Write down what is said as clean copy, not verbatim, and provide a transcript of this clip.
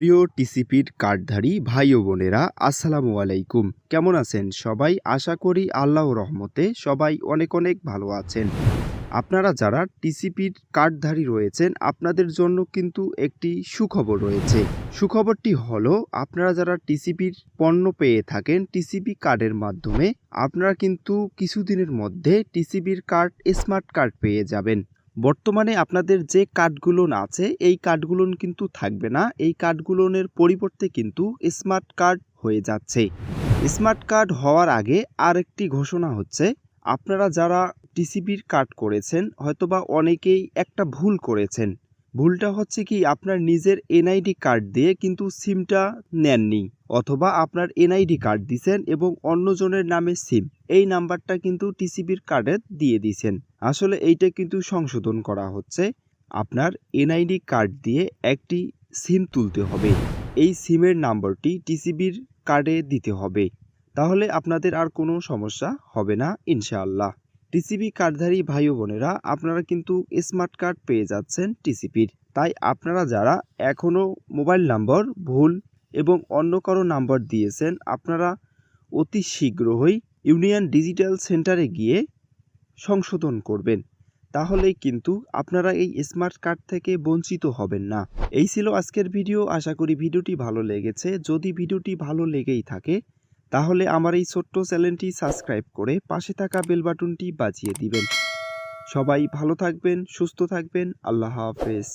প্রিয় টিসিপির কার্ডধারী ভাই ও বোনেরা, আসসালামু আলাইকুম। কেমন আছেন সবাই? আশা করি আল্লাহর রহমতে সবাই অনেক অনেক ভালো আছেন। আপনারা যারা টিসিপির কার্ডধারী রয়েছেন, আপনাদের জন্য কিন্তু একটি সুখবর রয়েছে। সুখবরটি হলো, আপনারা যারা টিসিপির পণ্য পেয়ে থাকেন টিসিপি কার্ডের মাধ্যমে, আপনারা কিন্তু কিছুদিনের মধ্যে টিসিপির কার্ড স্মার্ট কার্ড পেয়ে যাবেন। বর্তমানে আপনাদের যে কার্ডগুলো আছে এই কার্ডগুলো কিন্তু থাকবে না। এই কার্ডগুলোর পরিবর্তে কিন্তু স্মার্ট কার্ড হয়ে যাচ্ছে। স্মার্ট কার্ড হওয়ার আগে আরেকটি ঘোষণা হচ্ছে, আপনারা যারা টিসিপির কার্ড করেছেন হয়তোবা অনেকেই একটা ভুল করেছেন। ভুলটা হচ্ছে কি, আপনার নিজের এনআইডি কার্ড দিয়ে কিন্তু সিমটা নেননি, অথবা আপনার এনআইডি কার্ড দিছেন এবং অন্যজনের নামে সিম, এই নাম্বারটা কিন্তু টিসিপির কার্ডে দিয়ে দিছেন। আসলে এইটা কিন্তু সংশোধন করা হচ্ছে। আপনার এনআইডি কার্ড দিয়ে একটি সিম তুলতে হবে। এই সিমের নম্বরটি টিসিবির কার্ডে দিতে হবে। তাহলে আপনাদের আর কোনো সমস্যা হবে না ইনশাআল্লাহ। টিসিবি কার্ডধারী ভাই ও বোনেরা, আপনারা কিন্তু স্মার্ট কার্ড পেয়ে যাচ্ছেন টিসিপির। তাই আপনারা যারা এখনও মোবাইল নাম্বার ভুল এবং অন্য কারো নাম্বার দিয়েছেন, আপনারা অতি শীঘ্রই ইউনিয়ন ডিজিটাল সেন্টারে গিয়ে সংশোধন করবেন। তাহলেই কিন্তু আপনারা এই স্মার্ট কার্ড থেকে বঞ্চিত হবেন না। এই ছিল আজকের ভিডিও। আশা করি ভিডিওটি ভালো লেগেছে। যদি ভিডিওটি ভালো লেগেই থাকে তাহলে আমার এই ছোট্ট চ্যানেলটি সাবস্ক্রাইব করে পাশে থাকা বেল বাটনটি বাজিয়ে দিবেন। সবাই ভালো থাকবেন, সুস্থ থাকবেন। আল্লাহ হাফেজ।